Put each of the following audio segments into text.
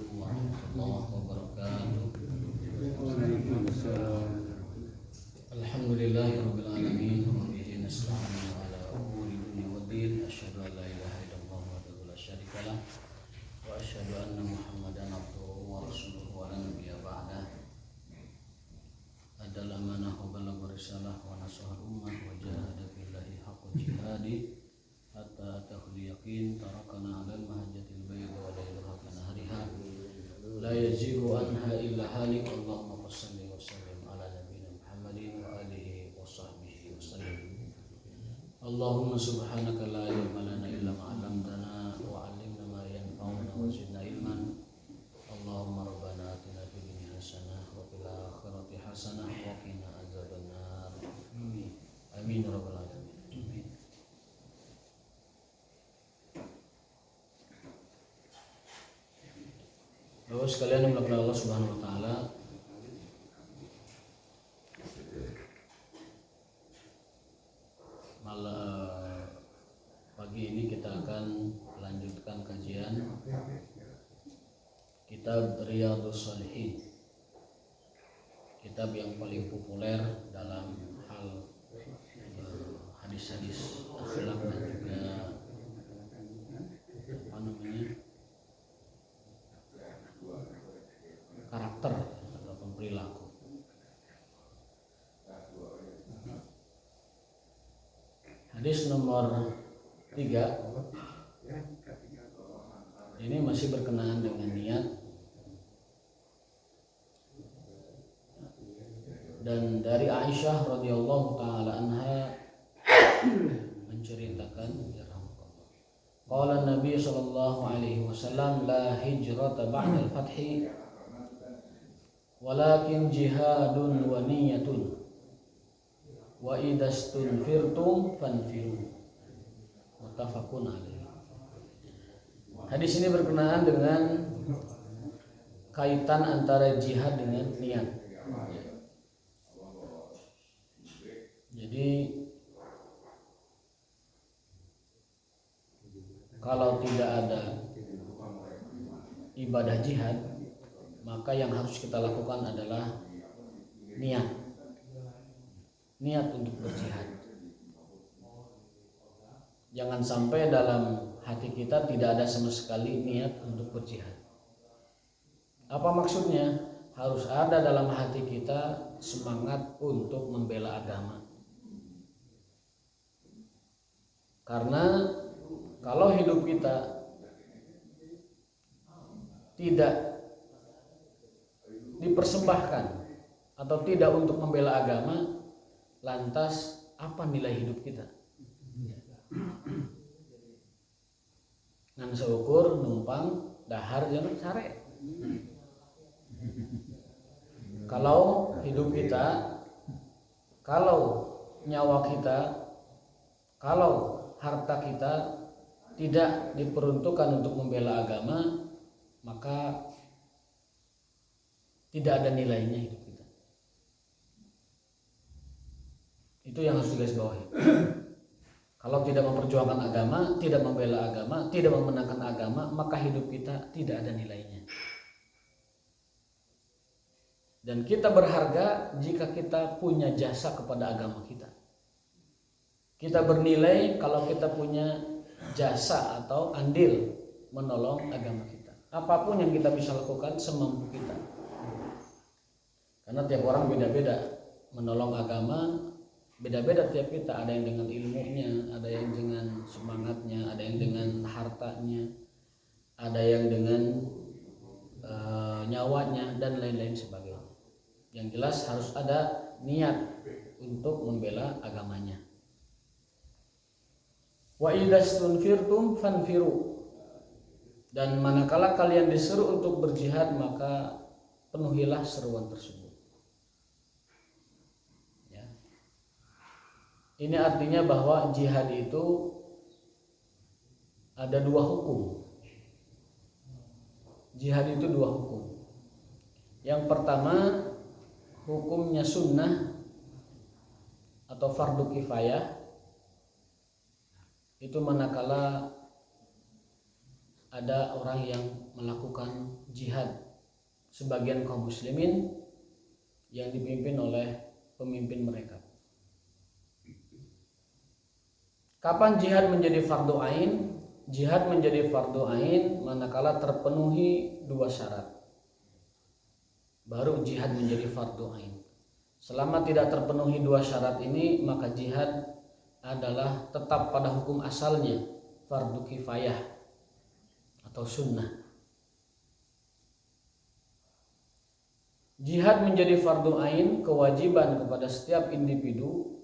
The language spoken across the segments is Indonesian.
warahmatullahi wabarakatuh. Alhamdulillahirabbil alamin wa bihi nasta'inu ala umuri dunya waddin. Asyhadu an la ilaha illallah wahdahu la syarikalah wa asyhadu anna Muhammadan abduhu wa rasuluhu wa la nabiyya ba'dah. Adal amanah wa balagha risalah wa nasaha ummah wa jahada billahi haqqa jihadi hatta atahul yaqin. Tarakana 'alal mahajjatil bayda wa laylaha kanahariha la yazigu anha illa halik. Allahumma shalli wa sallim ala nabiyyina Muhammadin wa alihi wa sahbihi wa sallim. Allahumma subhanaka la ilma lana illa ma 'allamtana wa 'allimna ma yanfa'una wa zidna ilman. Allahumma rabbana atina fid dunya hasanah wa fil akhirati hasanah wa qina adzabannar. Amin ya rabbal alamin. Bapak sekalian yang dimuliakan Allah Subhanahu wa taala, pagi ini kita akan melanjutkan kajian kitab Riyadhus Shalihin, kitab yang paling populer dalam hal hadis-hadis akhlak dan juga karakter ataupun perilaku. Hadis nomor 3 ini masih berkenaan dengan niat, dan dari Aisyah radhiyallahu taala anha menceritakan, qala Nabi sallallahu alaihi wasallam, la hijrata ba'dal fathi walakin jihadun wa niyatun wa idastunfirtum fanfiru. Muttafaqun alaih. Hadis ini berkenaan dengan kaitan antara jihad dengan niat. Jadi kalau tidak ada ibadah jihad, maka yang harus kita lakukan adalah niat untuk berjihad. Jangan sampai dalam hati kita tidak ada sama sekali niat untuk berjihad. Apa maksudnya? Harus ada dalam hati kita semangat untuk membela agama. Karena kalau hidup kita tidak dipersembahkan atau tidak untuk membela agama, lantas apa nilai hidup kita? Ngan seukur numpang dahar jeung sare. Kalau hidup kita, kalau nyawa kita, kalau harta kita tidak diperuntukkan untuk membela agama, maka tidak ada nilainya hidup kita. Itu yang harus digarisbawahi. Kalau tidak memperjuangkan agama, tidak membela agama, tidak memenangkan agama, maka hidup kita tidak ada nilainya. Dan kita berharga jika kita punya jasa kepada agama kita. Kita bernilai kalau kita punya jasa atau andil menolong agama kita. Apapun yang kita bisa lakukan semampu kita. Karena tiap orang beda-beda menolong agama, beda-beda tiap kita. Ada yang dengan ilmunya, ada yang dengan semangatnya, ada yang dengan hartanya, ada yang dengan nyawanya, dan lain-lain sebagainya. Yang jelas harus ada niat untuk membela agamanya. Wa idastunfirtum fanfiru. Dan manakala kalian disuruh untuk berjihad, maka penuhilah seruan tersebut. Ya. Ini artinya bahwa jihad itu ada 2 hukum. Jihad itu 2 hukum. Yang pertama, hukumnya sunnah atau fardu kifayah. Itu manakala ada orang yang melakukan jihad, sebagian kaum muslimin yang dipimpin oleh pemimpin mereka. Kapan jihad menjadi fardu ain? Jihad menjadi fardu ain manakala terpenuhi dua syarat. Baru jihad menjadi fardu ain. Selama tidak terpenuhi dua syarat ini, maka jihad adalah tetap pada hukum asalnya fardu kifayah atau sunnah. Jihad menjadi fardu ain, kewajiban kepada setiap individu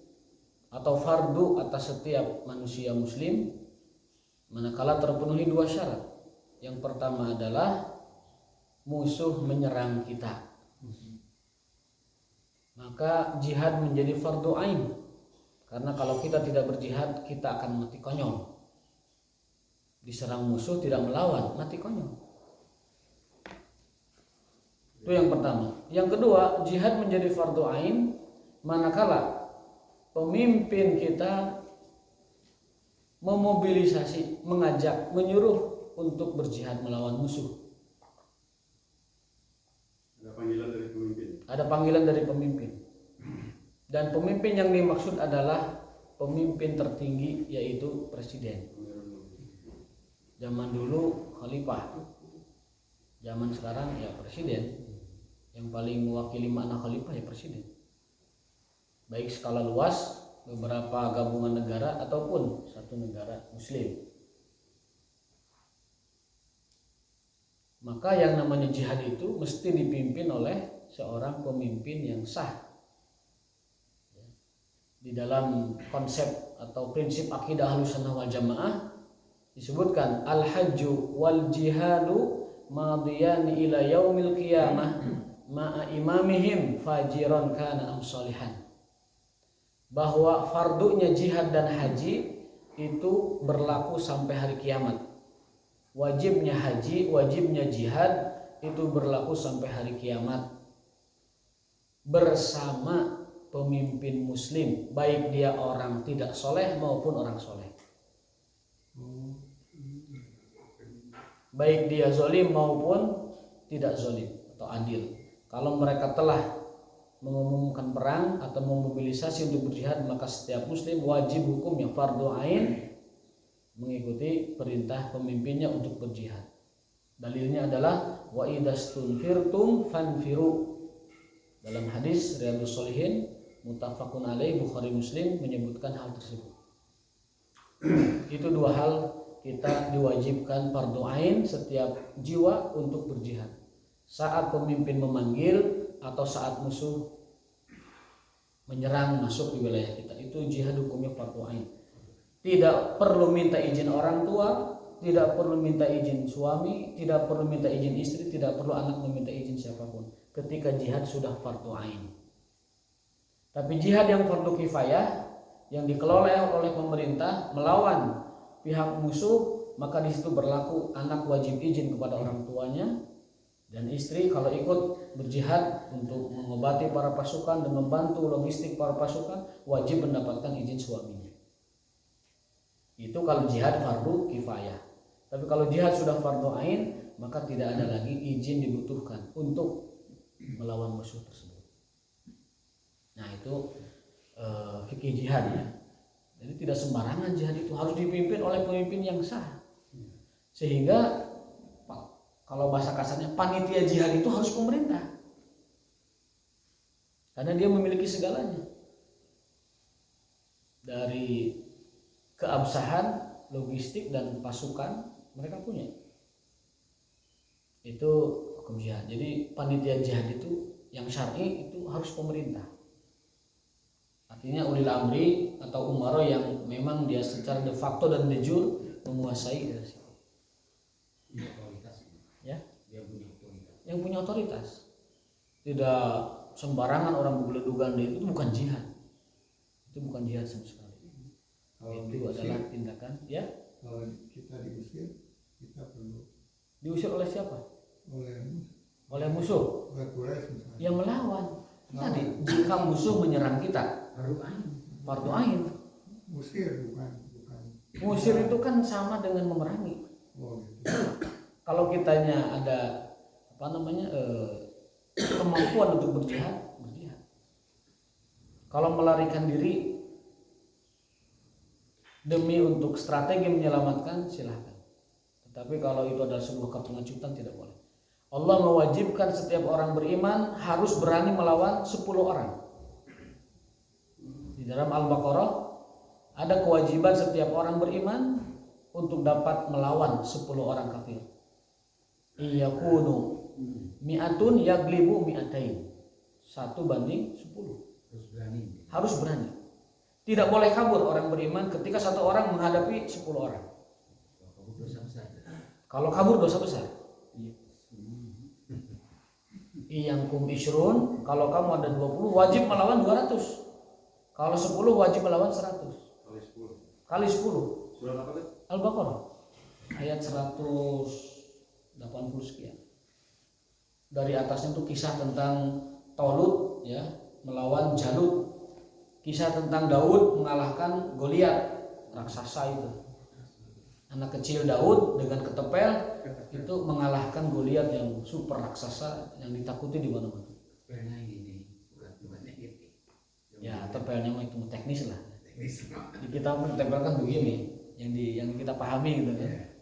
atau fardu atas setiap manusia muslim manakala terpenuhi dua syarat. Yang pertama adalah musuh menyerang kita, maka jihad menjadi fardu ain. Karena kalau kita tidak berjihad, kita akan mati konyol. Diserang musuh tidak melawan, mati konyol. Itu yang pertama. Yang kedua, jihad menjadi fardu ain manakala pemimpin kita memobilisasi, mengajak, menyuruh untuk berjihad melawan musuh. Ada panggilan dari pemimpin. Ada panggilan dari pemimpin. Dan pemimpin yang dimaksud adalah pemimpin tertinggi, yaitu presiden. Zaman dulu khalifah, zaman sekarang ya presiden. Yang paling mewakili makna khalifah ya presiden. Baik skala luas, beberapa gabungan negara ataupun satu negara muslim. Maka yang namanya jihad itu mesti dipimpin oleh seorang pemimpin yang sah. Di dalam konsep atau prinsip akidah Ahlussunnah wal Jamaah disebutkan al-hajju wal jihadu madiyani ila yaumil qiyamah ma'a imamihim fajiron kana am sholihan. Bahwa fardunya jihad dan haji itu berlaku sampai hari kiamat. Wajibnya haji, wajibnya jihad itu berlaku sampai hari kiamat bersama pemimpin muslim, baik dia orang tidak soleh maupun orang soleh, baik dia zolim maupun tidak zolim atau adil. Kalau mereka telah mengumumkan perang atau memobilisasi untuk berjihad, maka setiap muslim wajib hukumnya fardu ain mengikuti perintah pemimpinnya untuk berjihad. Dalilnya adalah wa idastunfirtum fanfiru. Dalam hadis Riyadhus Shalihin muttafaqun alaih, Bukhari Muslim menyebutkan hal tersebut. Itu dua hal kita diwajibkan fardu ain setiap jiwa untuk berjihad. Saat pemimpin memanggil atau saat musuh menyerang masuk di wilayah kita, itu jihad hukumnya fardu ain. Tidak perlu minta izin orang tua, tidak perlu minta izin suami, tidak perlu minta izin istri, tidak perlu anak meminta izin siapapun ketika jihad sudah fardu ain. Tapi jihad yang fardu kifayah yang dikelola oleh pemerintah melawan pihak musuh, maka di situ berlaku anak wajib izin kepada orang tuanya, dan istri kalau ikut berjihad untuk mengobati para pasukan dan membantu logistik para pasukan wajib mendapatkan izin suaminya. Itu kalau jihad fardu kifayah. Tapi kalau jihad sudah fardu ain, maka tidak ada lagi izin dibutuhkan untuk melawan musuh tersebut. Nah itu fikih jihad ya. Jadi tidak sembarangan jihad itu, harus dipimpin oleh pemimpin yang sah. Sehingga kalau bahasa kasarnya panitia jihad itu harus pemerintah, karena dia memiliki segalanya, dari keabsahan, logistik dan pasukan mereka punya. Itu hukum jihad. Jadi panitia jihad itu yang syar'i itu harus pemerintah. Artinya ulil amri atau umaro yang memang dia secara de facto dan de jure menguasai itu. Ya, yang punya otoritas. Tidak sembarangan orang bergeludugan itu bukan jihad. Itu bukan jihad sama sekali. Itu adalah tindakan ya. Kalau kita diusir, kita perlu diusir oleh siapa? Oleh musuh. Oleh Quraisy misalnya. Yang melawan. Tadi jika musuh menyerang kita, fardu ain. Musir bukan. Musir itu kan sama dengan memerangi. Oh, gitu. Kalau kitanya ada kemampuan untuk berjihad. Kalau melarikan diri demi untuk strategi menyelamatkan, silahkan. Tetapi kalau itu adalah sebuah kepengecutan, tidak boleh. Allah mewajibkan setiap orang beriman harus berani melawan 10 orang. Di dalam Al-Baqarah ada kewajiban setiap orang beriman untuk dapat melawan 10 orang kafir. Iyakunu mi'atun yaglibu mi'atain. 1 banding 10. Harus berani. Tidak boleh kabur orang beriman ketika 1 orang menghadapi 10 orang. Kalau kabur dosa besar. Iyangkum ishrun, kalau kamu ada 20 wajib melawan 200. Kalau 10 wajib melawan 100. Kali 10. Surat apa tuh? Al-Baqarah ayat 180 sekian. Dari atasnya itu kisah tentang Talut ya melawan Jalut. Kisah tentang Daud mengalahkan Goliat, raksasa itu. Anak kecil Daud dengan ketepel itu mengalahkan Goliat yang super raksasa yang ditakuti di mana-mana. Ya, tepelnya mah itu teknis lah. Di kita tempel kan begini, yang kita pahami gitu kan.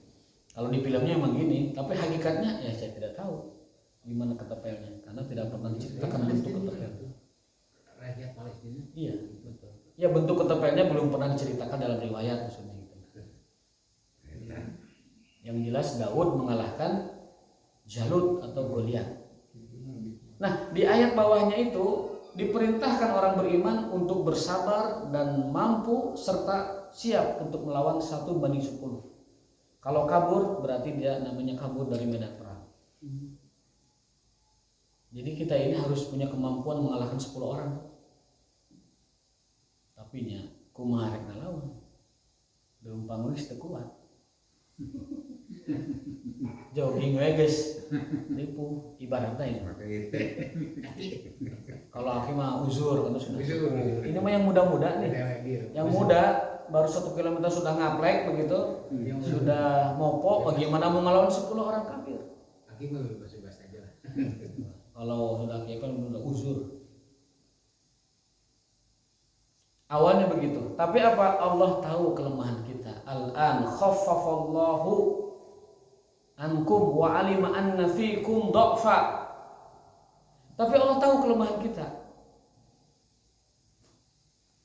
Kalau di filmnya emang gini, tapi hakikatnya ya saya tidak tahu gimana ketepelnya karena tidak pernah diceritakan bentuk ketepel. Rakyat Palestina. Iya, betul. Ya bentuk ketepelnya belum pernah diceritakan dalam riwayat maksudnya gitu. Yang jelas Daud mengalahkan Jalut atau Goliat. Nah, di ayat bawahnya itu diperintahkan orang beriman untuk bersabar dan mampu serta siap untuk melawan 1 banding 10. Kalau kabur berarti dia namanya kabur dari medan perang. Jadi kita ini harus punya kemampuan mengalahkan 10 orang. Tapi nya kumaha rek ngalawan. Deumpang geus teu kuat. Jogging we geus nipu ibaratnya ini. Kalau aki mah uzur kan sudah. Ini mah yang muda-muda nih. Yang muda baru 1 kilometer sudah ngaplek begitu. Sudah mopo bagaimana mau ngelawan 10 orang kafir? Aki mah bebas-bebas aja lah. Kalau sudah kayak kan udah uzur. Awalnya begitu. Tapi apa? Allah tahu kelemahan kita. Al-an khaffafallahu ankum wa alima anna fikum dha'fa. Tapi Allah tahu kelemahan kita.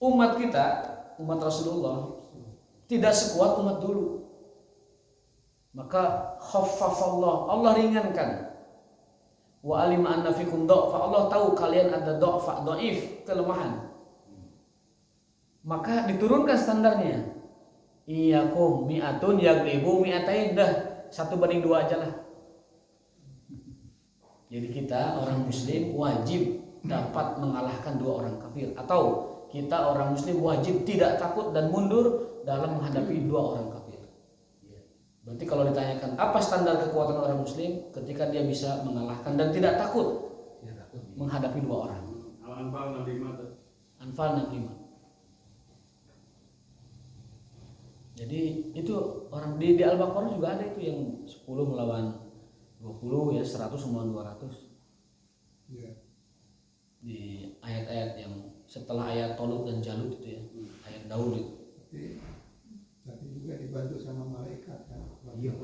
Umat kita, umat Rasulullah tidak sekuat umat dulu. Maka khaffafallah, Allah ringankan. Wa alima anna fikum dha'fa, Allah tahu kalian ada dha'fa, dhaif, kelemahan. Maka diturunkan standarnya. Iyakum mi'atun yaglibu mi'atain, dah 1 banding 2 aja lah. Jadi kita orang muslim wajib dapat mengalahkan 2 orang kafir, atau kita orang muslim wajib tidak takut dan mundur dalam menghadapi 2 orang kafir. Berarti kalau ditanyakan apa standar kekuatan orang muslim ketika dia bisa mengalahkan dan tidak takut menghadapi 2 orang. Al-Anfal 65 tuh. Anfal 65. Jadi itu orang di Al-Baqarah juga ada itu yang 10 melawan 20 ya, 100 melawan 200. Iya. Di ayat-ayat yang setelah ayat Talut dan Jalut itu ya, ayat Daud itu. Tapi juga dibantu sama malaikat kan. Iya.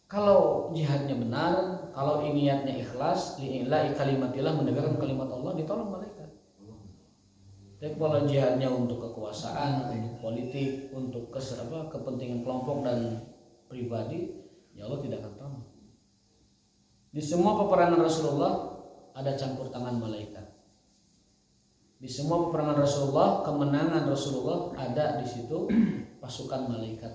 Kalau jihadnya benar, kalau niatnya ikhlas, lillahi kalimatillah, menegakkan kalimat Allah, ditolong malaikat. Tapi kalau jihadnya untuk kekuasaan, untuk politik, untuk kepentingan kelompok dan pribadi, ya Allah tidak akan tolong. Di semua peperangan Rasulullah ada campur tangan malaikat. Di semua peperangan Rasulullah, kemenangan Rasulullah ada di situ pasukan malaikat.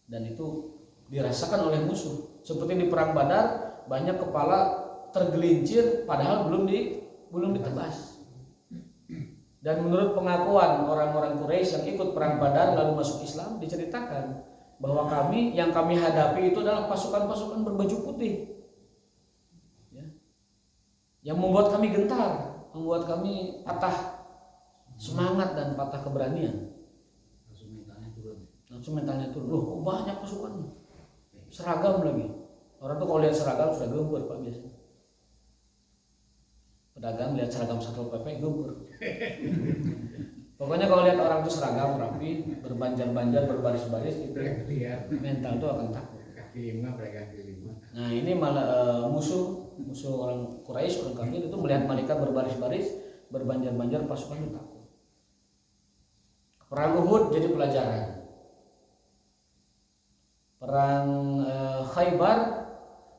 Dan itu dirasakan oleh musuh. Seperti di perang Badar, banyak kepala tergelincir padahal belum ditebas. Dan menurut pengakuan orang-orang Quraisy yang ikut perang Badar lalu masuk Islam, diceritakan bahwa yang kami hadapi itu adalah pasukan-pasukan berbaju putih, ya, yang membuat kami gentar, membuat kami patah semangat dan patah keberanian. Langsung mentalnya turun. Loh, banyak pasukannya. seragam lagi. Orang tuh kalau lihat seragam sudah gempur Pak biasanya. Pedagang lihat seragam Satpol PP gempur. Pokoknya kalau lihat orang tuh seragam rapi, berbanjar-banjar, berbaris-baris itu mental tuh akan takut. Kaki lima, kaki lima. Nah ini malah musuh orang Quraisy, orang kafir itu melihat malaikat berbaris-baris, berbanjar-banjar, pasukan itu takut. Perang Uhud jadi pelajaran. Perang Khaybar,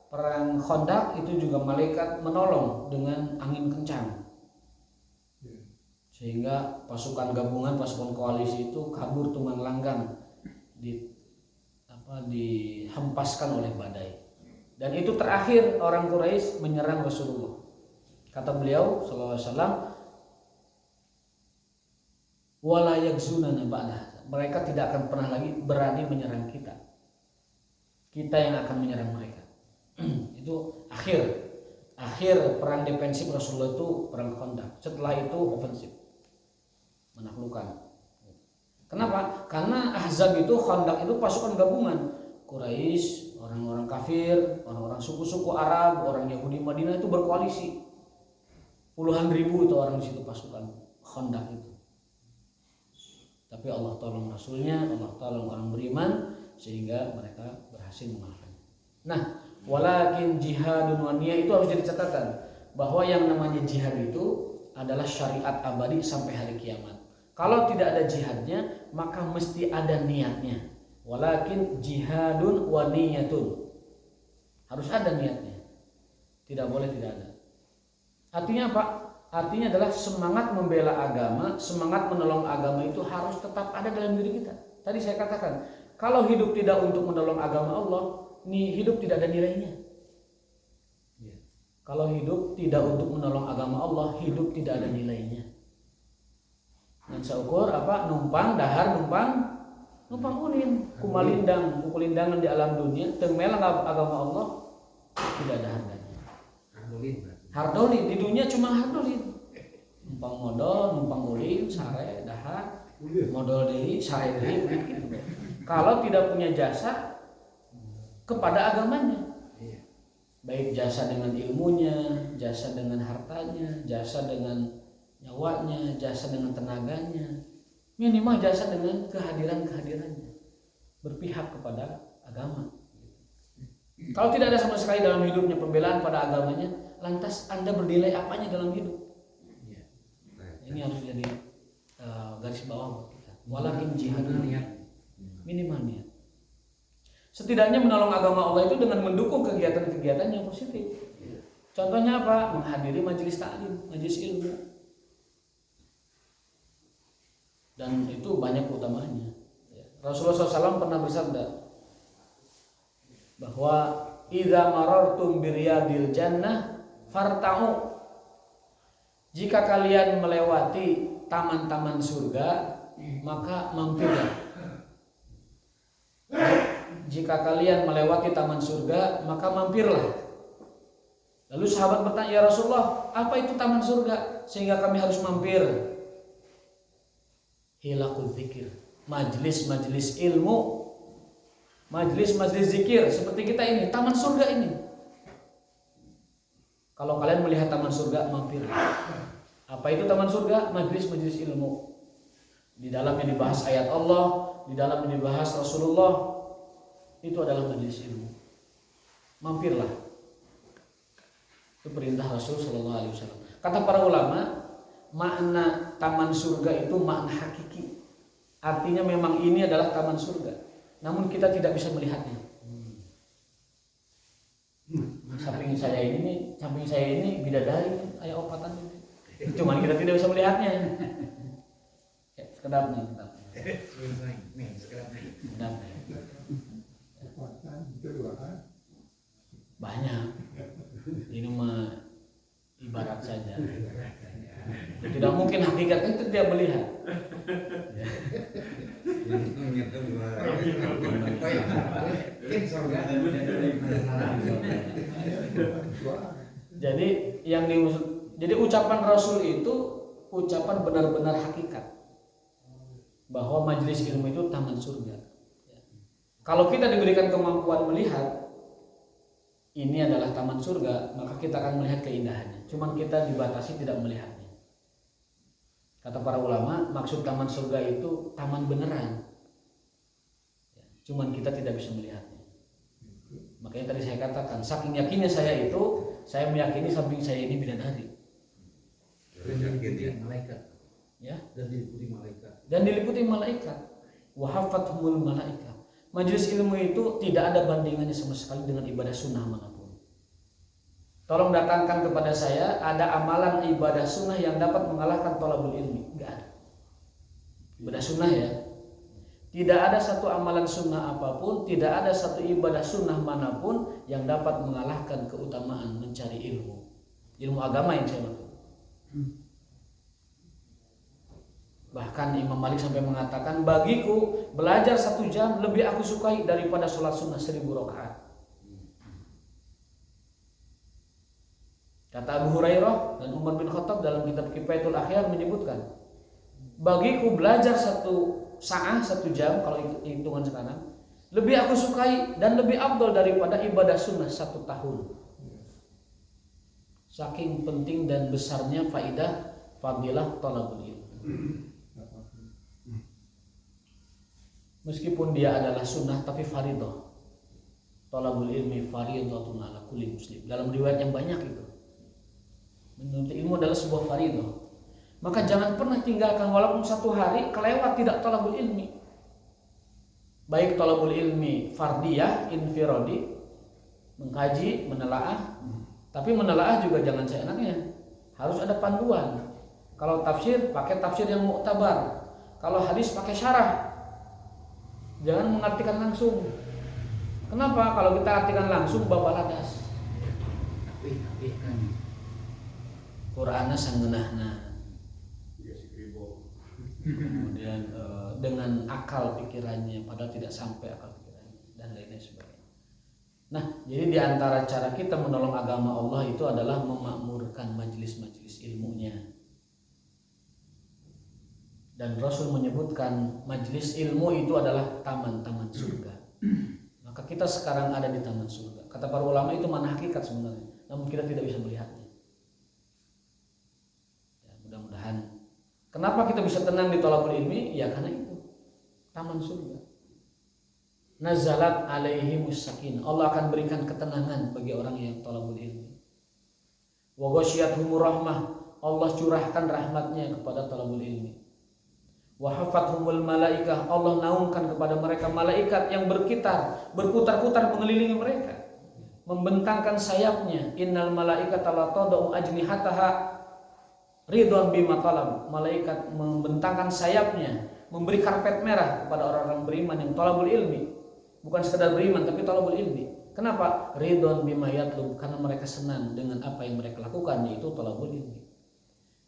perang Khandaq itu juga malaikat menolong dengan angin kencang. Sehingga pasukan gabungan, pasukan koalisi itu kabur tunggang langgang, dihempaskan oleh badai. Dan itu terakhir orang Quraisy menyerang Rasulullah. Kata beliau sallallahu alaihi wasallam, wala yaghzunana ba'da. Mereka tidak akan pernah lagi berani menyerang kita. Kita yang akan menyerang mereka. Itu akhir perang defensif Rasulullah itu perang Khandaq. Setelah itu ofensif, menaklukkan. Kenapa? Karena Ahzab itu, Khandaq itu pasukan gabungan Quraisy, orang-orang kafir, orang-orang suku-suku Arab, orang Yahudi Madinah itu berkoalisi. Puluhan ribu itu orang di situ pasukan Khandaq itu. Tapi Allah tolong Rasulnya, Allah tolong orang beriman sehingga mereka berhasil mengalahkannya. Nah, walakin jihadun wa niyah itu harus jadi catatan bahwa yang namanya jihad itu adalah syariat abadi sampai hari kiamat. Kalau tidak ada jihadnya, maka mesti ada niatnya. Walakin jihadun wa niyatun. Harus ada niatnya. Tidak boleh tidak ada. Artinya apa? Artinya adalah semangat membela agama, semangat menolong agama itu harus tetap ada dalam diri kita. Tadi saya katakan, kalau hidup tidak untuk menolong agama Allah, hidup tidak ada nilainya. Kalau hidup tidak untuk menolong agama Allah, hidup tidak ada nilainya. Dan seukur apa? Numpang dahar, numpang ulin, kumalindang, kukulindangan di alam dunia, tengmelang agama Allah tidak ada harganya. Hardolin di dunia cuma hardolin. Numpang modal, numpang ulin, sare, dahar, modal deui, sare deui gitu. Kalau tidak punya jasa kepada agamanya, baik jasa dengan ilmunya, jasa dengan hartanya, jasa dengan nyawanya, jasa dengan tenaganya, minimal jasa dengan kehadirannya, berpihak kepada agama. Kalau tidak ada sama sekali dalam hidupnya pembelaan pada agamanya, lantas Anda bernilai apanya dalam hidup? Ini harus jadi garis bawah buat kita. Walakin jihadun niat, minimal niat. Setidaknya menolong agama Allah itu dengan mendukung kegiatan-kegiatan yang positif. Contohnya apa? Menghadiri majelis taklim, majelis ilmu. Dan itu banyak utamanya. Rasulullah SAW pernah bersabda bahwa idza marartum biryadil jannah farta'u. Jika kalian melewati taman-taman surga, maka mampirlah. Jika kalian melewati taman surga, maka mampirlah. Lalu sahabat bertanya, ya Rasulullah, apa itu taman surga sehingga kami harus mampir? Hilakul zikir, majlis-majlis ilmu, majlis-majlis zikir seperti kita ini, taman surga ini. Kalau kalian melihat taman surga, mampirlah. Apa itu taman surga? Majlis-majlis ilmu. Di dalamnya dibahas ayat Allah, di dalamnya dibahas Rasulullah. Itu adalah majelis ilmu. Mampirlah. Itu perintah Rasul sallallahu alaihi wasallam. Kata para ulama, makna taman surga itu makna hakiki. Artinya memang ini adalah taman surga. Namun kita tidak bisa melihatnya. Samping saya ini bidadari, ayah opatan ini. Cuman kita tidak bisa melihatnya. Sekedap nih, sekedap. Banyak. Ini mah ibarat saja. Tidak mungkin hakikatnya itu dia melihat. Jadi ucapan Rasul itu ucapan benar-benar hakikat bahwa majelis ilmu itu taman surga. Kalau kita diberikan kemampuan melihat ini adalah taman surga, maka kita akan melihat keindahannya. Cuman kita dibatasi tidak melihatnya. Kata para ulama, maksud taman surga itu taman beneran. Cuman kita tidak bisa melihatnya. Makanya tadi saya katakan, saking yakinnya saya itu, saya meyakini samping saya ini bidadari. Dan diliputi malaikat. Ya. Dan diliputi malaikat. Dan diliputi malaikat. Wa hafathumul malaikat. Majelis ilmu itu tidak ada bandingannya sama sekali dengan ibadah sunnah manapun. Tolong datangkan kepada saya ada amalan ibadah sunnah yang dapat mengalahkan thalabul ilmi. Enggak ada. Ibadah sunnah ya. Tidak ada satu amalan sunnah apapun, tidak ada satu ibadah sunnah manapun yang dapat mengalahkan keutamaan mencari ilmu. Ilmu agama yang saya maksud. Bahkan Imam Malik sampai mengatakan, bagiku belajar 1 jam lebih aku sukai daripada sholat sunnah 1000 rakaat. Kata Abu Hurairah dan Umar bin Khattab dalam kitab Kifayatul Akhyar menyebutkan, bagiku belajar 1 saat 1 jam kalau hitungan sekarang lebih aku sukai dan lebih afdal daripada ibadah sunnah 1 tahun. Saking penting dan besarnya faidah fadilah thalabul ilm. Meskipun dia adalah sunnah tapi faridah. Thalabul ilmi faridatun ala kulli muslim. Dalam riwayat yang banyak itu, menuntut ilmu adalah sebuah faridah. Maka jangan pernah tinggalkan walaupun 1 hari kelewat tidak thalabul ilmi. Baik thalabul ilmi fardiyah, infiradi, mengkaji, menelaah. Tapi menelaah juga jangan seenaknya. Harus ada panduan. Kalau tafsir pakai tafsir yang muktabar. Kalau hadis pakai syarah. Jangan mengartikan langsung. Kenapa? Kalau kita artikan langsung babaladas. Qur'ana sangeunahna. Kemudian dengan akal pikirannya padahal tidak sampai akal pikirannya dan lain-lain sebagainya. Nah, jadi di antara cara kita menolong agama Allah itu adalah memakmurkan majelis-majelis ilmunya. Dan Rasul menyebutkan majelis ilmu itu adalah taman-taman surga. Maka kita sekarang ada di taman surga. Kata para ulama itu mana hakikat sebenarnya, namun kita tidak bisa melihatnya. Ya, mudah-mudahan. Kenapa kita bisa tenang di thalabul ilmi? Ya karena itu taman surga. Nazalat alaihimus sakinah. Allah akan berikan ketenangan bagi orang yang thalabul ilmi. Wa ghasyiyatuhumur rahmah. Allah curahkan rahmatnya kepada thalabul ilmi. Wa hafathumul malaikah. Allah naungkan kepada mereka malaikat yang berputar-putar mengelilingi mereka, membentangkan sayapnya. Innal malaikata la tadau ajnihataha ridwan bima talab. Malaikat membentangkan sayapnya, memberi karpet merah kepada orang-orang beriman yang thalabul ilmi. Bukan sekedar beriman tapi thalabul ilmi. Kenapa? Ridwan bima yatlub, karena mereka senang dengan apa yang mereka lakukan, yaitu thalabul ilmi.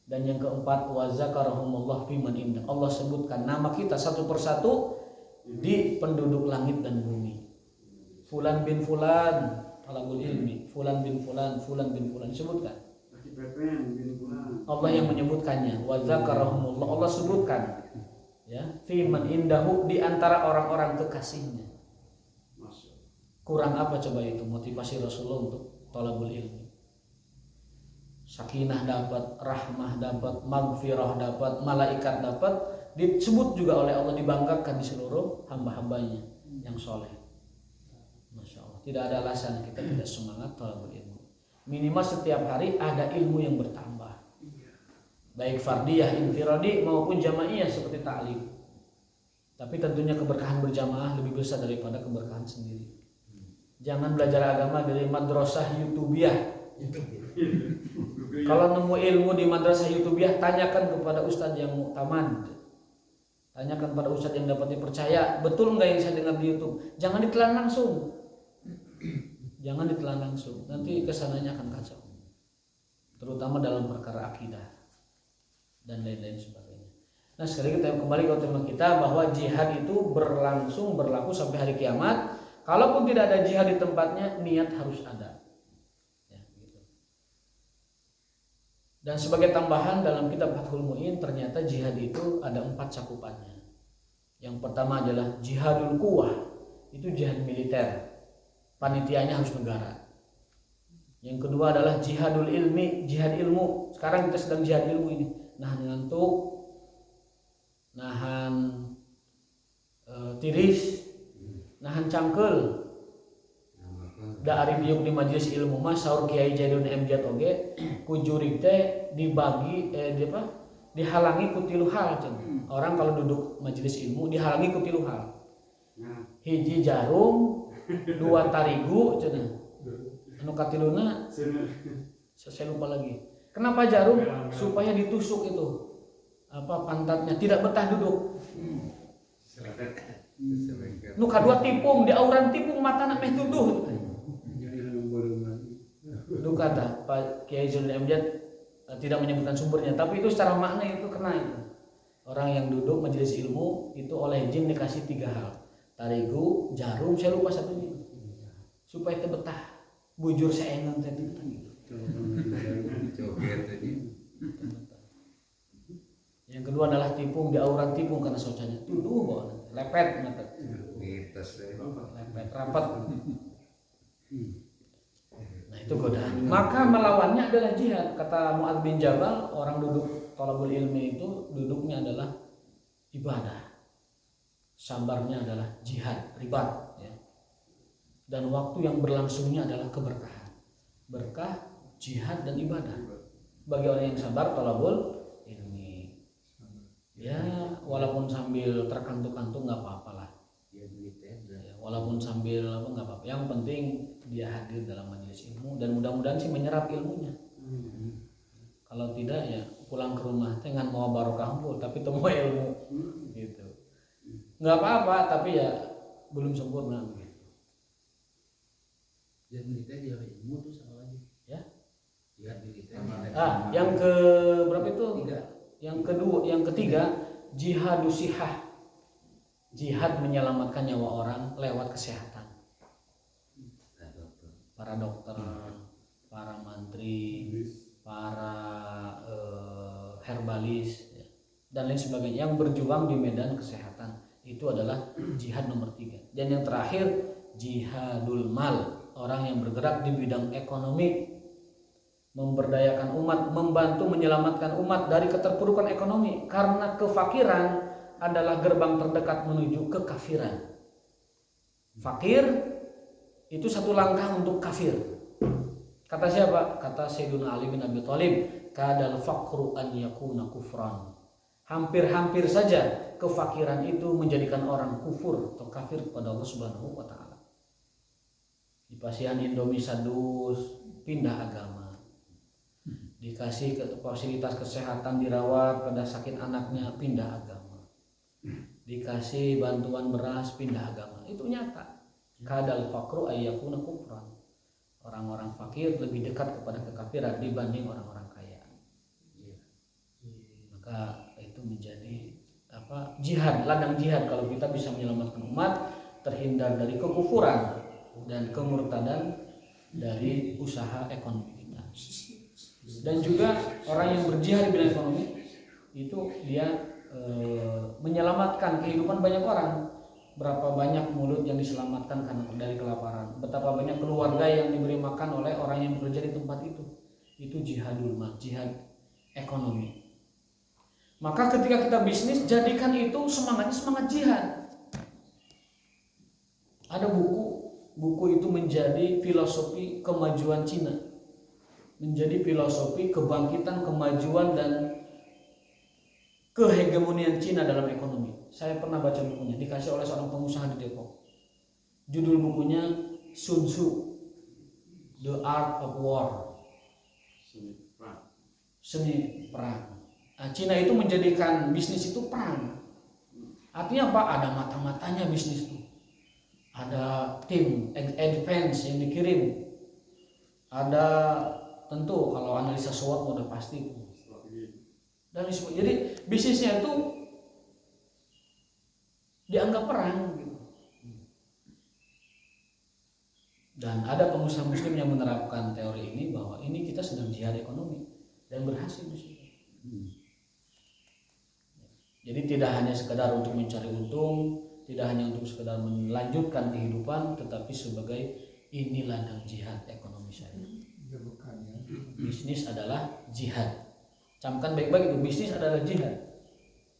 Dan yang keempat, wa zakarahumullah fiman indah. Allah sebutkan nama kita satu persatu di penduduk langit dan bumi. Fulan bin fulan thalabul ilmi, fulan bin fulan, fulan bin fulan disebutkan. Allah yang menyebutkannya. Wa zakarahumullah, Allah sebutkan ya, fiman indahu, di antara orang-orang kekasihnya. Kurang apa coba itu motivasi Rasulullah untuk thalabul ilmi? Sakinah dapat, rahmah dapat, maghfirah dapat, malaikat dapat, disebut juga oleh Allah, dibanggakan di seluruh hamba-hambanya yang soleh. Masya Allah, tidak ada alasan kita tidak semangat thalabul ilmu. Minimal setiap hari ada ilmu yang bertambah, baik fardiyah, infiradi maupun jamaiyah seperti ta'lim. Tapi tentunya keberkahan berjamaah lebih besar daripada keberkahan sendiri. Jangan belajar agama dari madrasah YouTubiah. Kalau nemu ilmu di madrasah YouTubiah, tanyakan kepada ustadz yang muktamad. Tanyakan pada ustadz yang dapat dipercaya, betul nggak yang saya dengar di YouTube? Jangan ditelan langsung. Jangan ditelan langsung. Nanti kesananya akan kacau. Terutama dalam perkara akidah dan lain-lain sebagainya. Nah, sekali kita kembali ke tema kita bahwa jihad itu berlaku sampai hari kiamat. Kalaupun tidak ada jihad di tempatnya, niat harus ada. Dan sebagai tambahan dalam kitab Fathul Mu'in, ternyata jihad itu ada 4 cakupannya. Yang pertama adalah jihadul quwah, itu jihad militer, panitianya harus negara. Yang kedua adalah jihadul ilmi, jihad ilmu. Sekarang kita sedang jihad ilmu ini, nahan ngantuk, nahan tiris, nahan cangkel. Da ari diuk di majelis ilmu mah saur Kiai Jaidun MJ oge ku jurig teh dibagi dihalangi ku 3 hal cenah. Orang kalau duduk majelis ilmu dihalangi ku 3 hal. Hiji jarum, 2 tarigu cenah. Anu katiluna saya lupa lagi. Kenapa jarum? Supaya ditusuk itu pantatnya tidak betah duduk. Nu kadua tipung di auran tipung matana meh duduh. Itu kata Pak Kiai Jaidun MJ tidak menyebutkan sumbernya, tapi itu secara makna itu kena itu. Orang yang duduk majelis ilmu itu oleh jin dikasih 3 hal. Tarigu, jarum, saya lupa satunya. Supaya betah. Bujur seengan tadi Yang kedua adalah tipung di auran tipung karena socanya tuduh bawa lepet mata. Lepet rapat. Nah itu godaan. Maka melawannya adalah jihad. Kata Mu'adz bin Jabal, orang duduk thalabul ilmi itu duduknya adalah ibadah. Sabarnya adalah jihad, ribat. Dan waktu yang berlangsungnya adalah keberkahan. Berkah, jihad dan ibadah. Bagi orang yang sabar thalabul ilmi. Ya, walaupun sambil terkantuk-kantuk enggak apa-apalah. Ya, walaupun sambil enggak apa-apa. Yang penting dia hadir dalam majelis ilmu dan mudah-mudahan sih menyerap ilmunya. Kalau tidak ya pulang ke rumah dengan mau barokah full tapi temu ilmu gitu. Enggak apa-apa tapi ya belum sempurna. Jihad militer jihad ilmu tuh sama lagi. Ya. Jihad militer. Yang ke berapa itu? 3. Yang ketiga jihadus sihah. Jihad menyelamatkan nyawa orang lewat kesehatan. Para dokter, para mantri, para herbalis dan lain sebagainya yang berjuang di medan kesehatan itu adalah jihad nomor 3. Dan yang terakhir jihadul mal. Orang yang bergerak di bidang ekonomi, memberdayakan umat, membantu menyelamatkan umat dari keterpurukan ekonomi, karena kefakiran adalah gerbang terdekat menuju kekafiran. Fakir itu satu langkah untuk kafir. Kata siapa? Kata Sayyidina Ali bin Abi Thalib, kadal faqru an yakuna kufran. Hampir-hampir saja kefakiran itu menjadikan orang kufur atau kafir kepada Allah Subhanahu wa taala. Di pasihan Indomie sadus pindah agama, dikasih fasilitas kesehatan dirawat pada sakit anaknya pindah agama, dikasih bantuan beras pindah agama. Itu nyata. Kadal faqru ayyakuna kufran. Orang-orang fakir lebih dekat kepada kekafiran dibanding orang-orang kaya. Maka itu menjadi jihad, ladang jihad kalau kita bisa menyelamatkan umat terhindar dari kekufuran dan kemurtadan dari usaha ekonomi kita. Dan juga orang yang berjihad di bidang ekonomi itu dia menyelamatkan kehidupan banyak orang. Berapa banyak mulut yang diselamatkan karena dari kelaparan, betapa banyak keluarga yang diberi makan oleh orang yang bekerja di tempat itu. Itu jihadul mal, jihad ekonomi. Maka ketika kita bisnis, jadikan itu semangatnya semangat jihad. Ada buku itu menjadi filosofi kemajuan Cina, menjadi filosofi kebangkitan, kemajuan dan kehegemonian Cina dalam ekonomi. Saya pernah baca bukunya, dikasih oleh seorang pengusaha di Depok. Judul bukunya Sun Tzu, The Art of War, seni perang. Nah, Cina itu menjadikan bisnis itu perang. Artinya apa? Ada mata-matanya bisnis itu. Ada tim advance yang dikirim. Ada tentu kalau analisa SWOT udah pasti. Dan jadi bisnisnya itu dianggap perang gitu. Dan ada pengusaha muslim yang menerapkan teori ini bahwa ini kita sedang jihad ekonomi dan berhasil di situ. Jadi tidak hanya sekedar untuk mencari untung, tidak hanya untuk sekedar melanjutkan kehidupan, tetapi sebagai ini ladang jihad ekonomi saya. Bisnis adalah jihad. Camkan baik-baik itu, bisnis adalah jihad.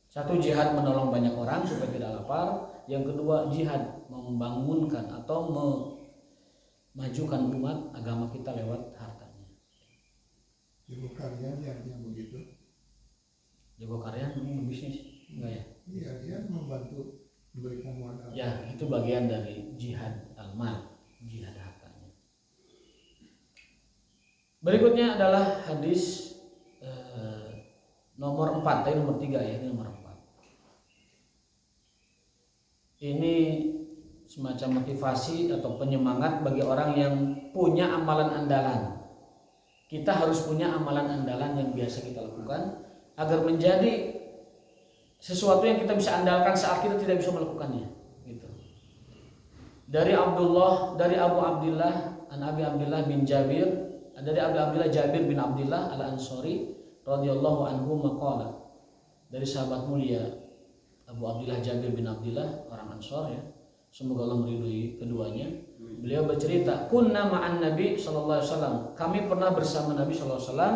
Satu, jihad menolong banyak orang supaya tidak lapar. Yang kedua, jihad membangunkan atau memajukan umat agama kita lewat hartanya. Jago karyanya yang begitu. Jago karya bisnis enggak ya? Iya, dia membantu memberikan modal. Ya, itu bagian dari jihad al-mal, jihad hartanya. Berikutnya adalah hadis nomor 4, tadi nomor 3 ya, ini nomor 4. Ini semacam motivasi atau penyemangat bagi orang yang punya amalan andalan. Kita harus punya amalan andalan yang biasa kita lakukan agar menjadi sesuatu yang kita bisa andalkan saat kita tidak bisa melakukannya. Gitu. Dari Abu Abdullah, an Abi Abdullah bin Jabir, dari Abu Abdullah Jabir bin Abdullah al-Ansari radhiyallahu anhu maqala, dari sahabat mulia Abu Abdullah Jabir bin Abdullah orang Ansor ya, semoga Allah meridhoi keduanya. Beliau bercerita, kunna ma'an Nabi sallallahu alaihi wasallam, kami pernah bersama Nabi sallallahu alaihi wasallam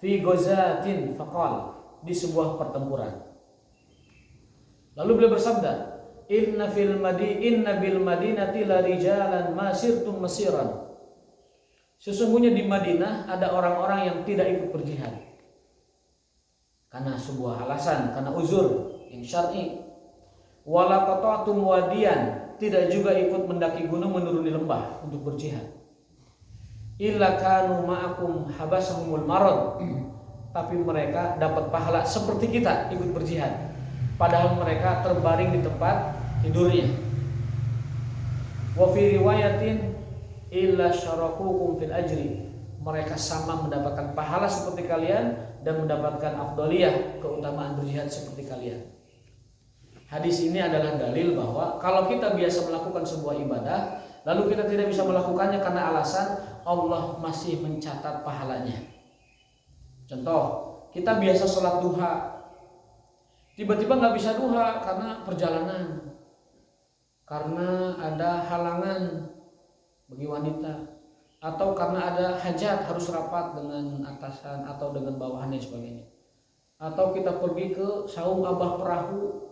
fi ghazatin faqal, di sebuah pertempuran. Lalu beliau bersabda, inna bil madinati la rijalan masirtum masiran. Sesungguhnya di Madinah ada orang-orang yang tidak ikut berjihad karena sebuah alasan, karena uzur yang syar'i. Wala qata'tum wadiyan, tidak juga ikut mendaki gunung, menuruni lembah untuk berjihad. Illa kanu ma'akum habasahumul marad, tapi mereka dapat pahala seperti kita ikut berjihad, padahal mereka terbaring di tempat tidurnya. Wa fi riwayatin illa syarakukum fil ajri, mereka sama mendapatkan pahala seperti kalian dan mendapatkan afdaliyah, keutamaan berjihad seperti kalian. Hadis ini adalah dalil bahwa kalau kita biasa melakukan sebuah ibadah lalu kita tidak bisa melakukannya karena alasan, Allah masih mencatat pahalanya. Contoh, kita biasa sholat duha, tiba-tiba nggak bisa duha karena perjalanan, karena ada halangan bagi wanita, atau karena ada hajat harus rapat dengan atasan atau dengan bawahan dan sebagainya, atau kita pergi ke saung abah perahu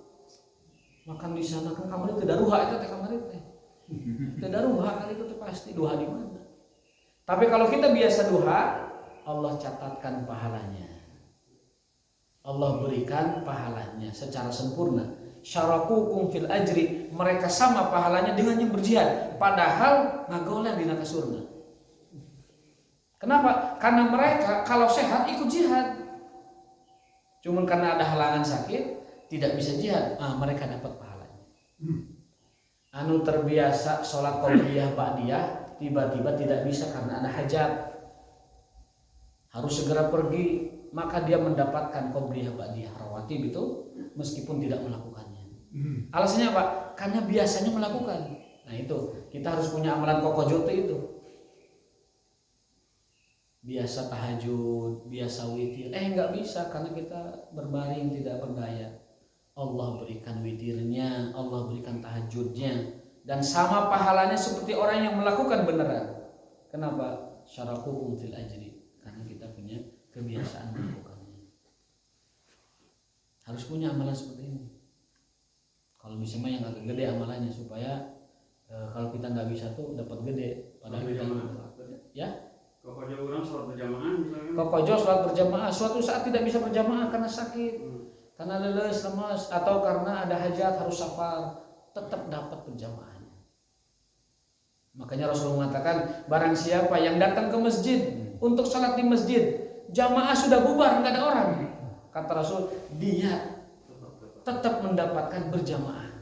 makan di sana, kan kamar itu daruha itu teh, kamar itu teh daruha, kan itu teh pasti duha di mana. Tapi kalau kita biasa duha, Allah catatkan pahalanya, Allah berikan pahalanya secara sempurna. Syarakukum fil ajri, mereka sama pahalanya dengan yang berjihad, padahal ngagolan di neraka surga. Kenapa? Karena mereka kalau sehat ikut jihad, cuman karena ada halangan sakit tidak bisa jihad, mereka dapat pahalanya. Anu terbiasa sholat qobliyah ba'diyah tiba-tiba tidak bisa karena ada hajat, harus segera pergi, maka dia mendapatkan qobliyah ba'diyah rawatib itu meskipun tidak melakukannya. Alasannya apa? Karena biasanya melakukan. Nah itu, kita harus punya amalan kokojote itu. Biasa tahajud, biasa witir, nggak bisa karena kita berbaring tidak berdaya. Allah berikan witirnya, Allah berikan tahajudnya, dan sama pahalanya seperti orang yang melakukan beneran. Kenapa? Syarakukum fil ajri, karena kita punya kebiasaan melakukannya. Harus punya amalan seperti ini. Kalau bisa mah yang agak gede amalannya, supaya kalau kita nggak bisa tuh dapat gede. Padahal kita ya. Kokojo orang sholat berjamaah misalnya. Kokojo sholat berjamaah, suatu saat tidak bisa berjamaah karena sakit, karena leles, lemas, atau karena ada hajat harus safar, tetap dapat berjamaahnya. Makanya Rasulullah mengatakan, barang siapa yang datang ke masjid untuk sholat di masjid, jamaah sudah bubar, nggak ada orang, kata Rasul, dia tetap mendapatkan berjamaah.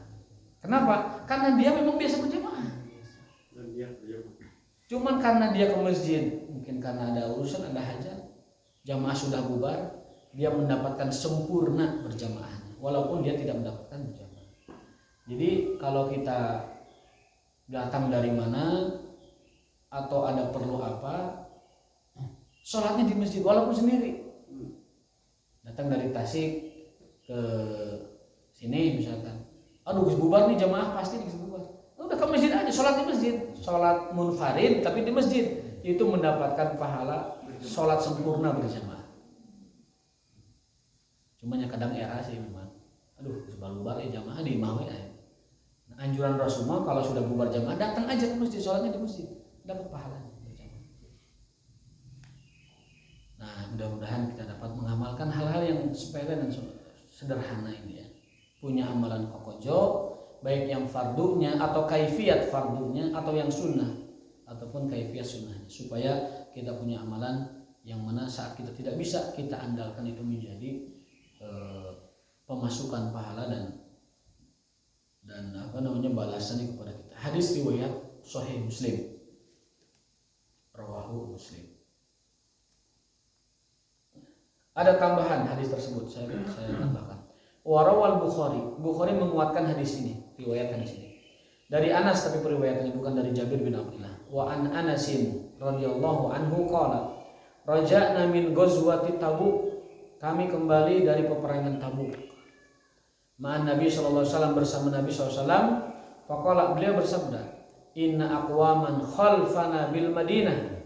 Kenapa? Karena dia memang biasa berjamaah. Cuman karena dia ke masjid, mungkin karena ada urusan, ada hajat, jamaah sudah bubar, dia mendapatkan sempurna berjamaahnya, walaupun dia tidak mendapatkan berjamaah. Jadi kalau kita datang dari mana atau ada perlu apa, sholatnya di masjid walaupun sendiri. Datang dari Tasik ke sini misalkan, Aduh geus bubar nih jamaah pasti geus bubar. Udah ke masjid aja, sholat di masjid, sholat munfarid tapi di masjid itu mendapatkan pahala sholat sempurna berjamaah. Cuman ya kadang era sih memang, aduh bubar ya jamaah di imam ya. Nah, anjuran Rasulullah kalau sudah bubar jamaah datang aja ke masjid, sholatnya di masjid, dapat pahalanya berjamaah. Nah mudah-mudahan kita dapat mengamalkan hal-hal yang sepele dan sederhana ini ya. Punya amalan kokojo, baik yang fardunya atau kaifiat fardunya atau yang sunnah ataupun kaifiat sunnahnya, supaya kita punya amalan yang mana saat kita tidak bisa kita andalkan itu menjadi pemasukan pahala dan balasannya kepada kita. Hadis riwayat Sahih Muslim, rawahu Muslim. Ada tambahan hadis tersebut saya tambahkan. Warawal Bukhari menguatkan hadis ini, riwayat hadis ini dari Anas, tapi periwayatannya bukan dari Jabir bin Abdullah. Wa an Anasin radhiyallahu anhu qala raja'na min ghazwati Tabuk, kami kembali dari peperangan Tabuk. Ma'an Nabi sallallahu alaihi wasallam, bersama Nabi sallallahu alaihi wasallam. Faqala, beliau bersabda, inna aqwaman khalfana bil Madinah,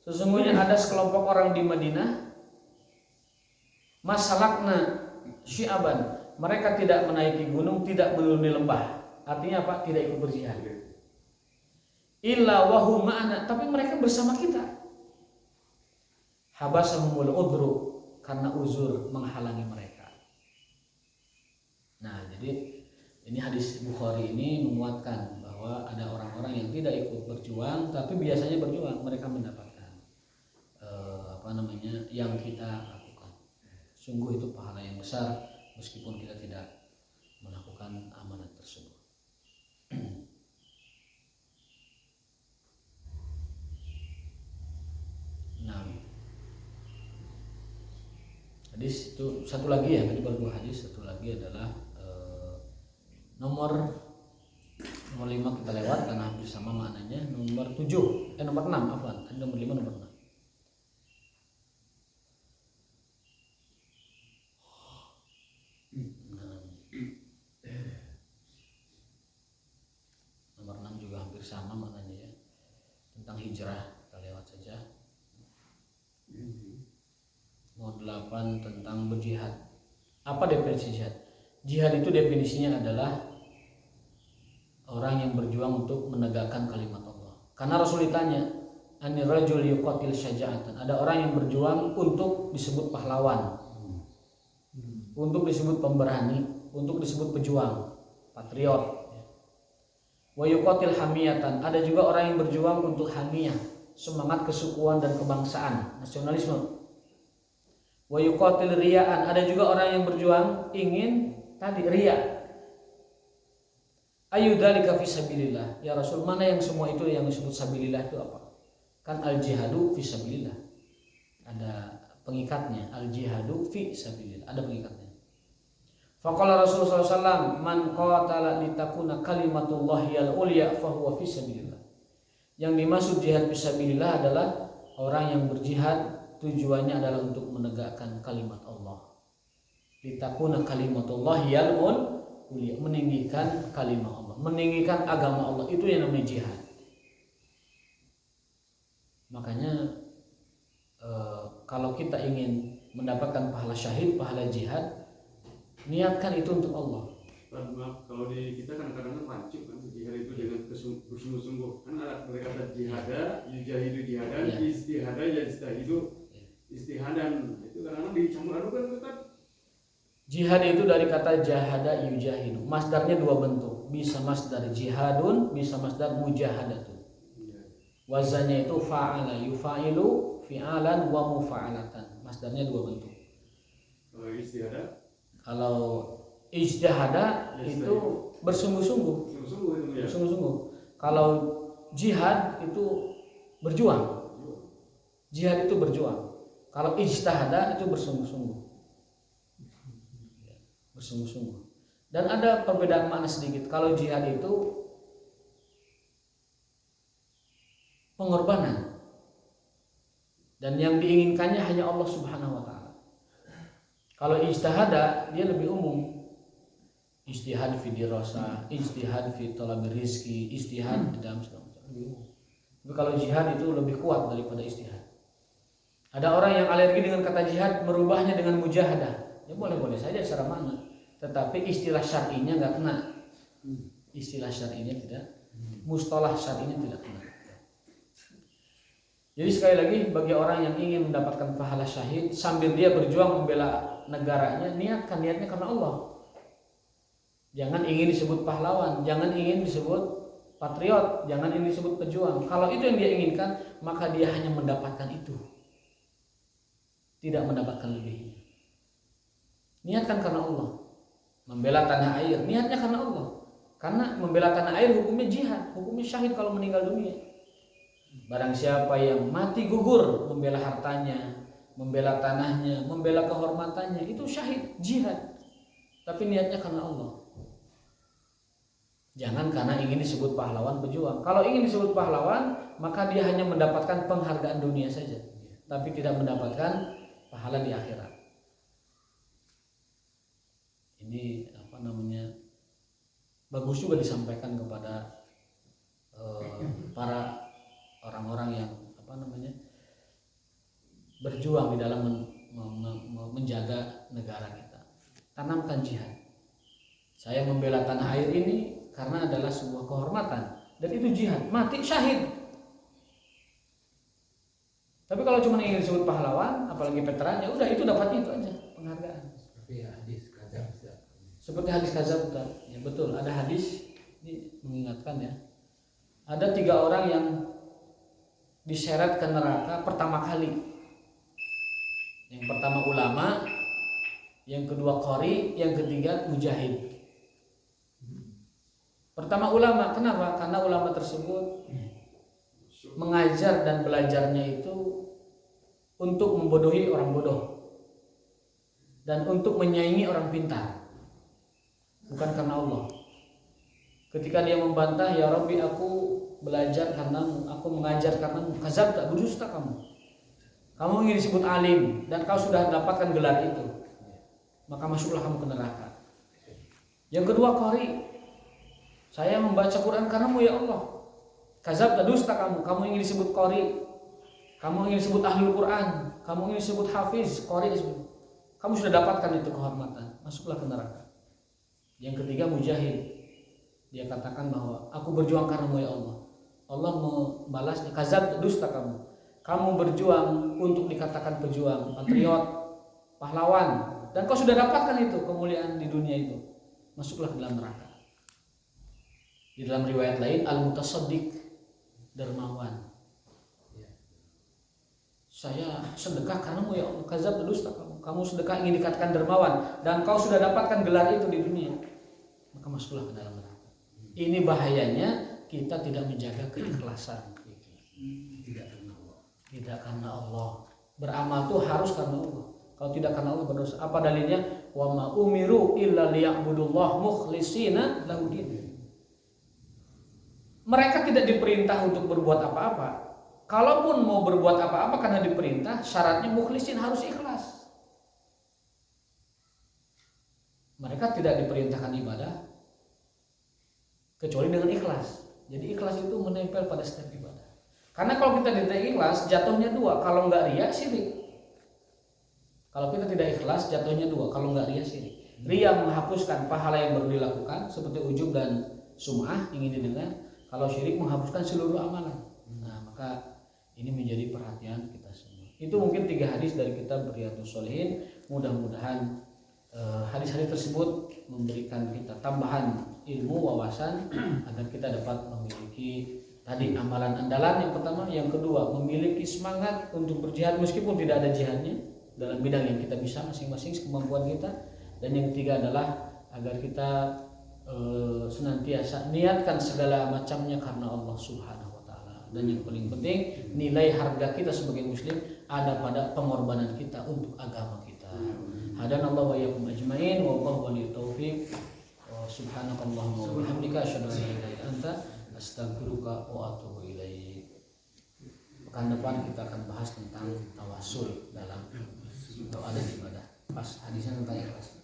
sesungguhnya ada sekelompok orang di Madinah, masalakna syi'aban, mereka tidak menaiki gunung, tidak menuruni lembah. Artinya apa? Tidak ikut berjihad. Illa wahum ma'ana, tapi mereka bersama kita. Habasahumul udhru, karena uzur menghalangi mereka. Nah, jadi ini hadis Bukhari ini menguatkan bahwa ada orang-orang yang tidak ikut berjuang, tapi biasanya berjuang, mereka mendapatkan yang kita lakukan. Sungguh itu pahala yang besar meskipun kita tidak melakukan amanat tersebut. Nah, hadis itu satu lagi ya, tadi baru 2 hadis, satu lagi adalah nomor 5 kita lewat karena hampir sama maknanya. Nomor 6 apaan? Tadi nomor 5 nomor 6. Nomor 6 juga hampir sama maknanya ya. Tentang hijrah kita lewat saja. Nomor 8 tentang berjihad. Apa definisi jihad? Jihad itu definisinya adalah orang yang berjuang untuk menegakkan kalimat Allah. Karena Rasul ditanya, anir rajul yuqatil syaja'atan. Ada orang yang berjuang untuk disebut pahlawan, untuk disebut pemberani, untuk disebut pejuang, patriot. Wa yuqatil hamiyatan. Ada juga orang yang berjuang untuk hamiyah, semangat kesukuan dan kebangsaan, nasionalisme. Wa yuqatil riya'an. Ada juga orang yang berjuang ingin tadi riya. Ayyudzalika fisabilillah. Ya Rasul, mana yang semua itu yang disebut sabilillah itu apa? Kan al-jihadu fisabilillah. Ada pengikatnya, al-jihadu fisabilillah. Ada pengikatnya. Faqala Rasulullah SAW, man qatala litakuna kalimatullahi al-ulya fahuwa fisabilillah. Yang dimaksud jihad fisabilillah adalah orang yang berjihad tujuannya adalah untuk menegakkan kalimat Allah. Litakuna kalimatullahi al-ulya, meninggikan kalimat Allah, meninggikan agama Allah, itu yang namanya jihad. Makanya kalau kita ingin mendapatkan pahala syahid, pahala jihad, niatkan itu untuk Allah. Maaf, kalau di kita kadang-kadang wajib kan jihad itu dengan bersungguh-sungguh. Kan ada kata jihada, yujahidu jihadan, ya. Istihada yastahidu istihadan. Itu kadang-kadang dicampur adukan Ustaz. Jihad itu dari kata jahada yujahidu. Masdarnya 2 bentuk. Bisa masdar jihadun, bisa masdar mujahadatun. Wazannya itu fa'ala yufa'ilu fi'alan wa mufa'alatan. Masdarnya 2 bentuk. Kalau istihada? Kalau ijtihada itu bersungguh-sungguh. Bersungguh-sungguh. Kalau jihad itu berjuang. Jihad itu berjuang. Kalau ijtihada itu bersungguh-sungguh. Bersungguh-sungguh. Dan ada perbedaan makna sedikit. Kalau jihad itu pengorbanan, dan yang diinginkannya hanya Allah Subhanahu wa taala. Kalau ijtihada dia lebih umum. ijtihad fi dirasah, ijtihad fi talab rizki, ijtihad di dalam segala macam. Tapi kalau jihad itu lebih kuat daripada ijtihad. Ada orang yang alergi dengan kata jihad, merubahnya dengan mujahadah. Ya boleh-boleh saja secara makna, tetapi istilah syar'inya nggak kena. Istilah syar'inya tidak, mustalah syar'inya tidak kena. Jadi sekali lagi bagi orang yang ingin mendapatkan pahala syahid sambil dia berjuang membela negaranya, niatnya karena Allah. Jangan ingin disebut pahlawan, jangan ingin disebut patriot, jangan ingin disebut pejuang. Kalau itu yang dia inginkan, maka dia hanya mendapatkan itu, tidak mendapatkan lebihnya. Niatkan karena Allah. Membela tanah air, niatnya karena Allah. Karena membela tanah air hukumnya jihad, hukumnya syahid kalau meninggal dunia. Barang siapa yang mati gugur membela hartanya, membela tanahnya, membela kehormatannya, itu syahid, jihad. Tapi niatnya karena Allah. Jangan karena ingin disebut pahlawan pejuang. Kalau ingin disebut pahlawan, maka dia hanya mendapatkan penghargaan dunia saja, tapi tidak mendapatkan pahala di akhirat. Ini bagus juga disampaikan kepada para orang-orang yang berjuang di dalam menjaga negara kita. Tanamkan jihad. Saya membela tanah air ini karena adalah sebuah kehormatan dan itu jihad, mati syahid. Tapi kalau cuma ingin disebut pahlawan, apalagi veteran, ya udah itu dapat itu aja penghargaan. Seperti hadis kadzab, ya betul. Ada hadis ini mengingatkan ya. Ada 3 orang yang diseret ke neraka pertama kali. Yang pertama ulama, yang kedua qori, yang ketiga mujahid. Pertama ulama, kenapa? Karena ulama tersebut mengajar dan belajarnya itu untuk membodohi orang bodoh dan untuk menyaingi orang pintar. Bukan karena Allah. Ketika dia membantah, ya Rabbi, aku belajar karenamu, aku mengajar karenamu. Kadzab tak, berdusta kamu. Kamu ingin disebut alim dan kau sudah dapatkan gelar itu, maka masuklah kamu ke neraka. Yang kedua qari, saya membaca Quran karenamu ya Allah. Kadzab tak, dusta kamu. Kamu ingin disebut qari, kamu ingin disebut ahlul Quran, kamu ingin disebut hafiz, qari. Kamu sudah dapatkan itu kehormatan, masuklah ke neraka. Yang ketiga mujahid, dia katakan bahwa aku berjuang karenamu ya Allah. Allah membalasnya, kadzab, dusta kamu. Kamu berjuang untuk dikatakan pejuang, patriot, pahlawan, dan kau sudah dapatkan itu kemuliaan di dunia itu, masuklah ke dalam neraka. Di dalam riwayat lain al-mutasaddiq, dermawan. Saya sedekah karenamu ya Allah, kadzab, dusta kamu. Kamu sedekah ingin dikatakan dermawan dan kau sudah dapatkan gelar itu di dunia, maka masuklah ke dalam neraka. Ini bahayanya kita tidak menjaga keikhlasan. Tidak karena Allah. Beramal tuh harus karena Allah. Kalau tidak karena Allah berdosa. Apa dalilnya? Wa ma umiru illa liya'budullah mukhlishina lahudin. Mereka tidak diperintah untuk berbuat apa-apa. Kalaupun mau berbuat apa-apa karena diperintah, syaratnya mukhlisin, harus ikhlas. Mereka tidak diperintahkan ibadah kecuali dengan ikhlas. Jadi ikhlas itu menempel pada setiap ibadah. Karena kalau kita tidak ikhlas, jatuhnya 2. Kalau nggak riya, syirik. Kalau kita tidak ikhlas, jatuhnya 2. Kalau nggak riya, syirik. Riya menghapuskan pahala yang baru dilakukan, seperti ujub dan sum'ah, ingin didengar. Kalau syirik menghapuskan seluruh amalan. Nah, maka ini menjadi perhatian kita semua. Itu mungkin 3 hadis dari kitab Riyadhus Shalihin. Mudah-mudahan hadis-hadis tersebut memberikan kita tambahan ilmu, wawasan agar kita dapat memiliki tadi amalan andalan yang pertama, yang kedua memiliki semangat untuk berjihad meskipun tidak ada jihadnya dalam bidang yang kita bisa masing-masing kemampuan kita, dan yang ketiga adalah agar kita senantiasa niatkan segala macamnya karena Allah Subhanahu wa taala, dan yang paling penting nilai harga kita sebagai muslim ada pada pengorbanan kita untuk agama kita. Hadanallahu wa iyyakum ajmain wa wallahu waliyut taufiq. Subhanakallahumma wa bihamdika asyhadu an la ilaha illa anta astaghfiruka wa atubu ilaik. Pekan depan kita akan bahas tentang tawasul dalam doa dan ibadah. Pas hadisnya tentang ikhlas.